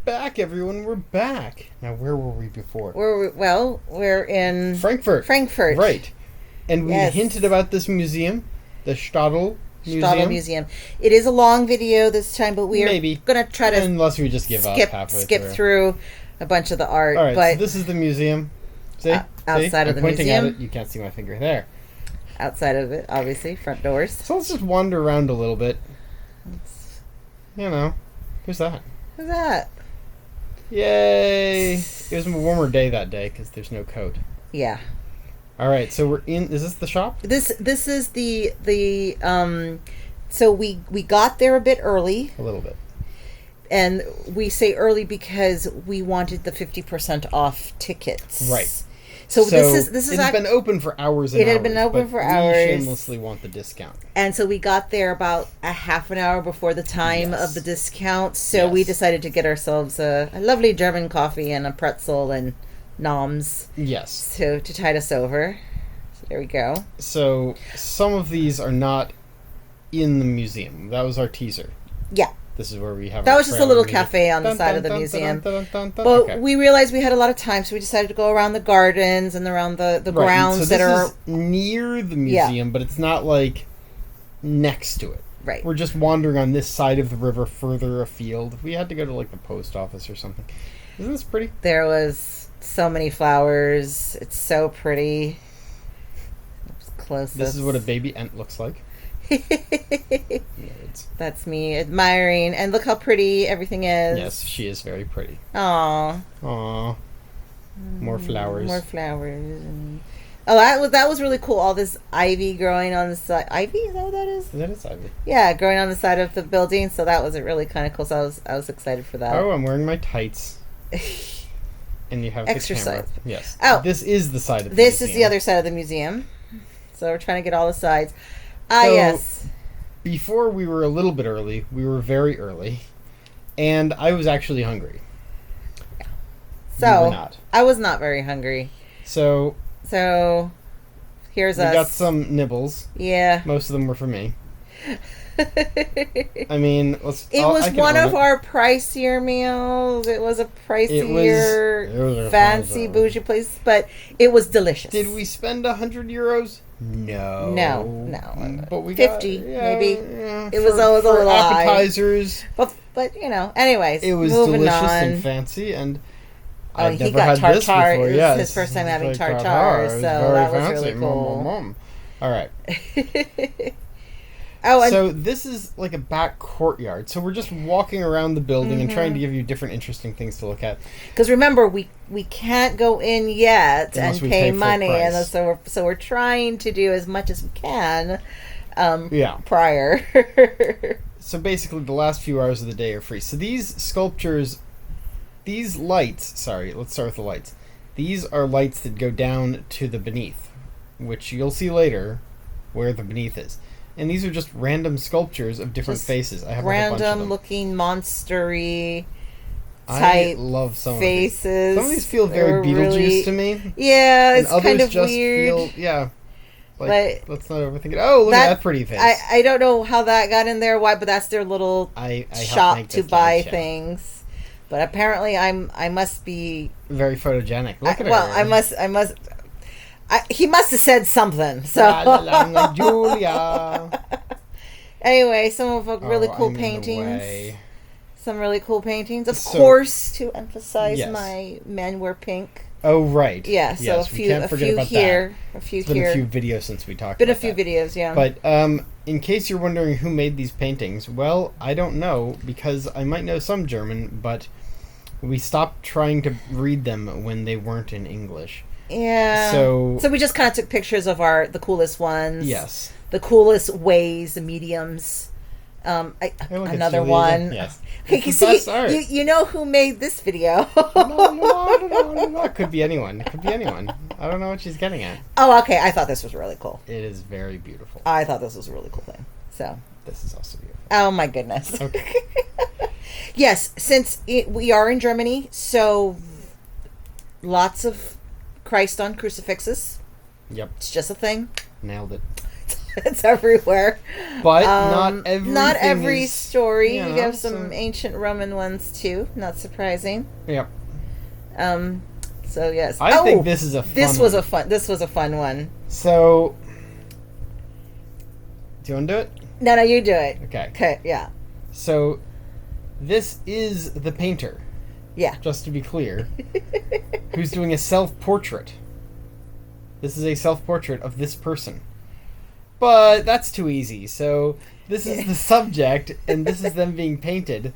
back, everyone. We're back. Now, where were we before? We're in Frankfurt. Right. And we hinted about this museum, the Städel Museum. It is a long video this time, but we are going to try to... Unless we just give up halfway skip through a bunch of the art. All right, but so this is the museum. See? Outside of the pointing museum. At it. You can't see my finger there. Outside of it, obviously, front doors. So let's just wander around a little bit. Who's that? Who's that? Yay! It was a warmer day that day because there's no coat. Yeah. All right, so we're in. Is this the shop? This is the So we got there a bit early. A little bit. And we say early because we wanted the 50% off tickets. Right. So this is it had been open for hours and hours. It had been open for hours. We shamelessly want the discount. And so we got there about a half an hour before the time of the discount. So we decided to get ourselves a lovely German coffee and a pretzel and noms. Yes. So to tide us over. So there we go. So some of these are not in the museum. That was our teaser. Yeah. This is where we have. That was just a little cafe on the side of the museum. But we realized we had a lot of time, so we decided to go around the gardens and around the grounds so that are near the museum, but it's not like next to it. Right. We're just wandering on this side of the river further afield. We had to go to like the post office or something. Isn't this pretty? There was so many flowers. It's so pretty. Close. This is what a baby ant looks like. That's me admiring, and look how pretty everything is. Yes, she is very pretty. Aww. More flowers. Oh, that was really cool. All this ivy growing on the side. Ivy? Is that what that is? That is ivy. Yeah, growing on the side of the building. So that was really kind of cool. So I was excited for that. Oh, I'm wearing my tights. And you have exercise. The camera. Yes. Oh, this is the side of the museum. This is the other side of the museum. So we're trying to get all the sides. Yes. Before we were a little bit early, we were very early, and I was actually hungry. Yeah. So we were not. I was not very hungry. So here's us. We got some nibbles. Yeah. Most of them were for me. I mean, it was one of our pricier meals. It was a pricier, fancy, bougie place, but it was delicious. Did we spend €100? No. But we 50 got, maybe. Yeah, it was always a little appetizers. High. But anyways, it was delicious and fancy, and I'd he never got had this tartare. before. It was Yes, his first time having like tartare, so that was fancy. really cool. All right. So this is like a back courtyard. So we're just walking around the building and trying to give you different interesting things to look at. Because remember, we can't go in yet unless and pay money, and so we're trying to do as much as we can. Prior. So basically, the last few hours of the day are free. So these sculptures, these lights. Sorry, let's start with the lights. These are lights that go down to the beneath, which you'll see later, where the beneath is. And these are just random sculptures of different faces. I have a bunch of them. Random looking monstery type I love some faces. Some of these feel very Beetlejuice to me. Yeah, it's kind of just weird. Let's not overthink it. Oh, look at that pretty face. I don't know how that got in there. Why? But that's their little shop to buy things. But apparently, I must be very photogenic. Look at her. Well, I must. He must have said something. So Julia. Anyway, some of the really cool paintings. Some really cool paintings. Of course, to emphasize my men wear pink. Oh right. Yeah. So a few here. It's been a few videos since we talked. Been a few videos, yeah. But in case you're wondering who made these paintings, well, I don't know because I might know some German, but we stopped trying to read them when they weren't in English. Yeah. So we just kind of took pictures of the coolest ones. Yes. The coolest ways, the mediums. Another one. Yes. Okay, so you know who made this video? No. It could be anyone. I don't know what she's getting at. Oh, okay. I thought this was really cool. It is very beautiful. I thought this was a really cool thing. So this is also beautiful. Oh my goodness. Okay. Yes, since we are in Germany, so lots of Christ on crucifixes. Yep. It's just a thing. Nailed it. It's everywhere. But not every is, story. you You know, have some ancient Roman ones too. Not surprising. Yep. So yes. I think this is a fun This was one. This was a fun one. So, do you want to do it? No, you do it. Okay. Okay. Yeah. So, this is the painter. Yeah. Just to be clear, who's doing a self-portrait. This is a self-portrait of this person. But that's too easy. So this is the subject, and this is them being painted.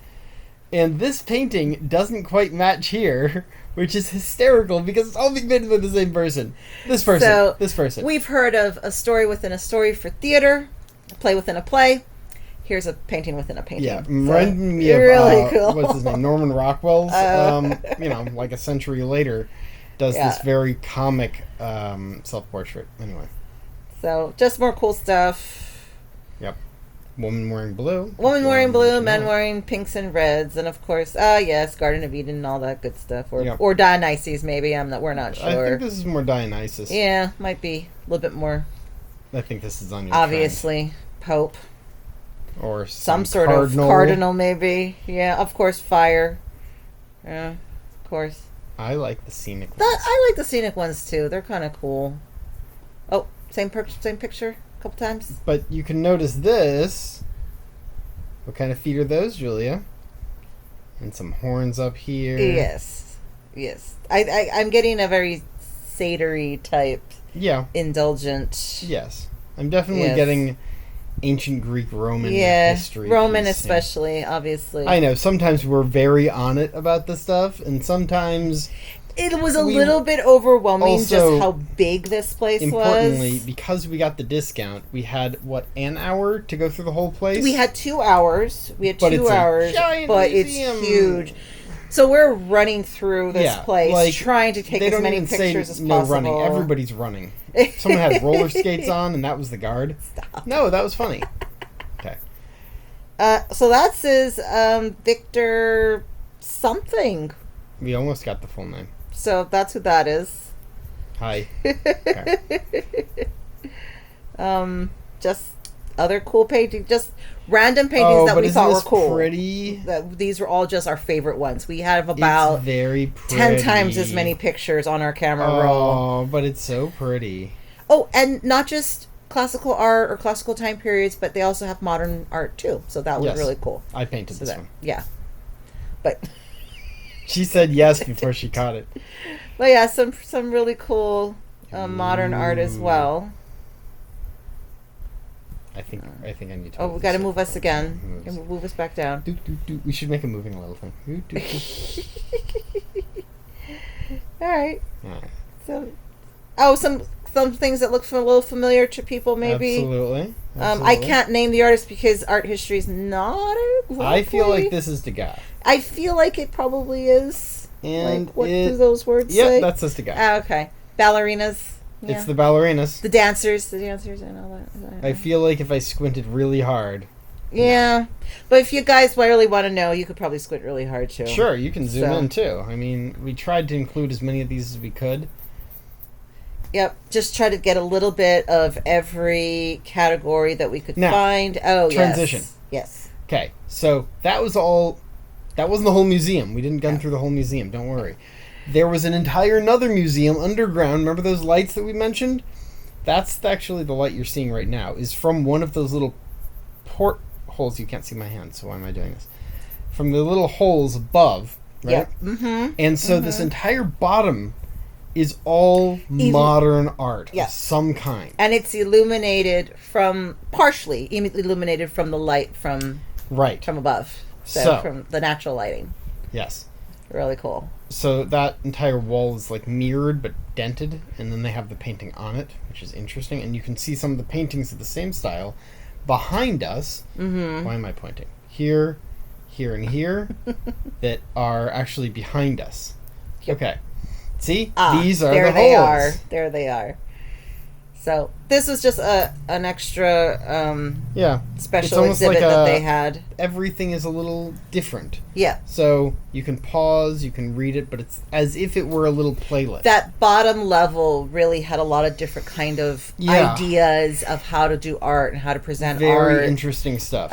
And this painting doesn't quite match here, which is hysterical because it's all being painted by the same person. This person. We've heard of a story within a story for theater, a play within a play. Here's a painting within a painting. Yeah, so, reminding me of really cool. What's his name, Norman Rockwell's. Like a century later, does this very comic self-portrait. Anyway, so just more cool stuff. Yep, woman wearing blue. Woman wearing blue, men wearing pinks and reds, and of course, yes, Garden of Eden, and all that good stuff, or Dionysus, maybe. We're not sure. I think this is more Dionysus. Yeah, might be a little bit more. I think this is on your obviously trend. Pope. Or some sort of cardinal, maybe. Yeah, of course, fire. Yeah, of course. I like the scenic ones. I like the scenic ones, too. They're kind of cool. Oh, same picture a couple times. But you can notice this. What kind of feet are those, Julia? And some horns up here. Yes. I'm getting a very satyr type. Yeah. Indulgent. Yes. I'm definitely getting ancient Greek Roman history. Roman especially, obviously. I know, sometimes we're very on it about this stuff, and sometimes it was a little bit overwhelming just how big this place was. Importantly, because we got the discount, we had, an hour to go through the whole place? We had 2 hours. But it's museum. It's huge. So we're running through this place, trying to take as many pictures as possible. No running. Everybody's running. Someone had roller skates on, and that was the guard. Stop. No, that was funny. Okay. So that says Victor something. We almost got the full name. So that's who that is. Hi. Okay. Just other cool paintings, just random paintings that we thought were cool. Pretty? These were all just our favorite ones. We have about 10 times as many pictures on our camera roll. Oh, but it's so pretty. Oh, and not just classical art or classical time periods, but they also have modern art too. So that was really cool. I painted this one. Yeah. But she said yes before she caught it. But yeah, some really cool modern art as well. I think I need to. Oh, we got to move us again. Move us back down. We should make a moving little thing. All right. So, some things that look a little familiar to people, maybe. Absolutely. I can't name the artist because art history is not. Exactly. I feel like this is Degas. I feel like it probably is. And what do those words say? Yep, that's Degas. Okay. Ballerinas. Yeah. It's the ballerinas. The dancers and all that. I feel like if I squinted really hard. Yeah. No. But if you guys really want to know, you could probably squint really hard too. Sure, you can zoom in too. I mean, we tried to include as many of these as we could. Yep. Just try to get a little bit of every category that we could find. Oh, transition. Yes. Okay. So that was all. That wasn't the whole museum. We didn't gun through the whole museum. Don't worry. There was another museum underground. Remember those lights that we mentioned? That's actually the light you're seeing right now. Is from one of those little portholes. You can't see my hand, so why am I doing this? From the little holes above, right? Yep. Mm-hmm. And so this entire bottom is all modern art of some kind. And it's partially illuminated from the light from above. So from the natural lighting. Yes. Really cool. So that entire wall is like mirrored but dented, and then they have the painting on it, which is interesting. And you can see some of the paintings of the same style behind us. Mm-hmm. Why am I pointing? Here, and here that are actually behind us. Yep. Okay. See? These are the holes. There they are. So this was just an extra Yeah. special exhibit that they had. Everything is a little different. Yeah. So you can pause, you can read it, but it's as if it were a little playlist. That bottom level really had a lot of different kind of ideas of how to do art and how to present art. Very interesting stuff.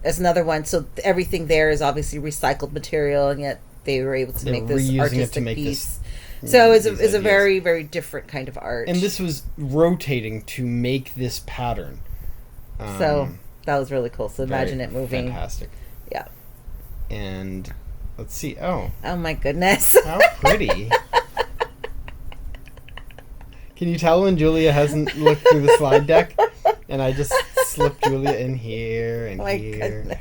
As another one. So everything there is obviously recycled material, and yet they were able to make this artistic piece. So it's a very, very different kind of art. And this was rotating to make this pattern. So that was really cool. So imagine it moving. Fantastic. Yeah. And let's see. Oh my goodness. How pretty. Can you tell when Julia hasn't looked through the slide deck? And I just slipped Julia in here and here. Goodness.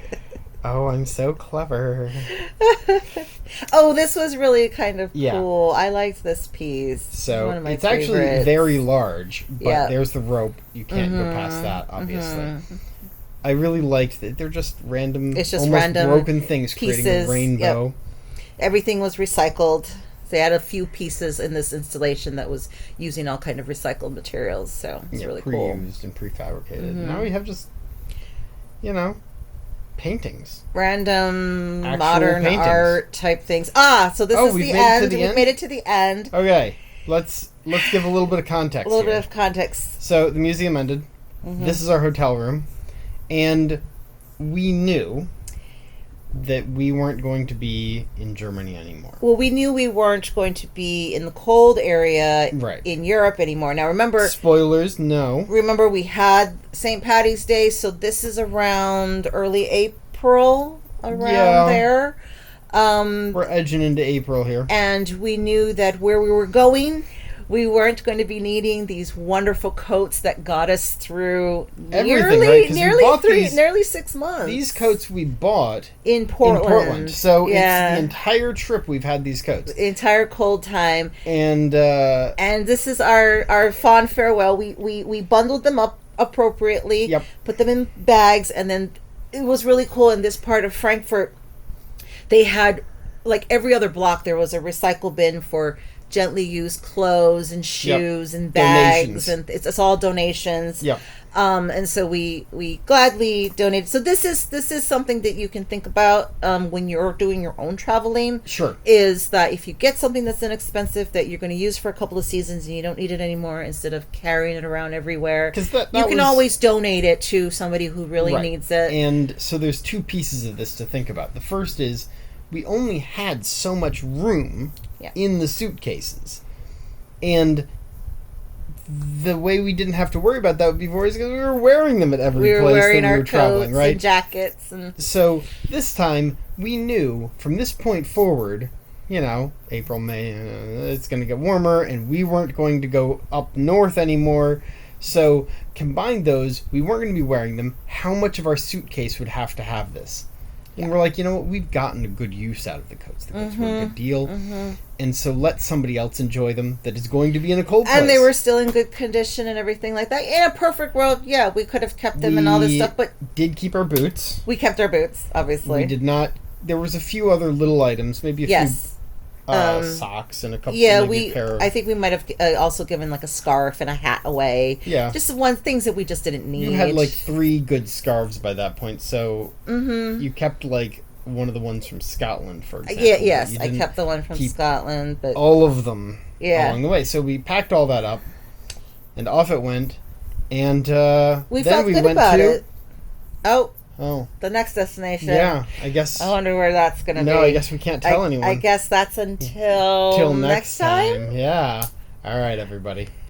Oh, I'm so clever. Oh, this was really kind of cool. I liked this piece. So one of my it's favorites. Actually very large, but there's the rope. You can't go past that, obviously. I really liked it. They're just random, it's just almost random broken things pieces, creating a rainbow. Yep. Everything was recycled. They had a few pieces in this installation that was using all kind of recycled materials. So it's really cool. Pre-used and prefabricated. Now we have just, paintings. Random Actual modern paintings. art type things. So this is the end. We've made it to the end. Okay, let's give a little bit of context. A little bit of context. So the museum ended. This is our hotel room, and we knew that we weren't going to be in Germany anymore. Well, we knew we weren't going to be in the cold area in Europe anymore. Now, remember... Spoilers, no. Remember, we had St. Patty's Day, so this is around early April, there. We're edging into April here. And we knew that where we were going, we weren't going to be needing these wonderful coats that got us through nearly 6 months. These coats we bought in Portland. So it's the entire trip we've had these coats. The entire cold time. And this is our fond farewell. We bundled them up appropriately, put them in bags, and then it was really cool in this part of Frankfurt. They had, like every other block, there was a recycle bin for gently used clothes and shoes and bags, donations. And it's all donations. And so we gladly donated. So this is something that you can think about when you're doing your own traveling. Sure. Is that if you get something that's inexpensive that you're going to use for a couple of seasons and you don't need it anymore, instead of carrying it around everywhere, you can always donate it to somebody who really needs it. And so there's two pieces of this to think about. The first is we only had so much room in the suitcases. And the way we didn't have to worry about that before is because we were wearing them at every place wearing that we our were traveling, coats and jackets. And so this time we knew from this point forward, April, May, it's going to get warmer, and we weren't going to go up north anymore. So combine those, we weren't going to be wearing them. How much of our suitcase would have to have this? And we're like, you know what? We've gotten a good use out of the coats. The coats were a good deal. And so let somebody else enjoy them that is going to be in a cold place. And they were still in good condition and everything like that. In a perfect world, we could have kept them and all this stuff. But did keep our boots. We kept our boots, obviously. We did not. There was a few other little items, maybe a few socks and a couple. A pair of, I think we might have also given like a scarf and a hat away. Yeah, just things that we just didn't need. You had like 3 good scarves by that point, so you kept like one of the ones from Scotland, for example. I kept the one from Scotland, but all of them along the way. So we packed all that up, and off it went, and we felt good about it. Oh, the next destination. Yeah, I guess. I wonder where that's going to be. No, I guess we can't tell anyone. I guess that's until next time. Yeah. All right, everybody.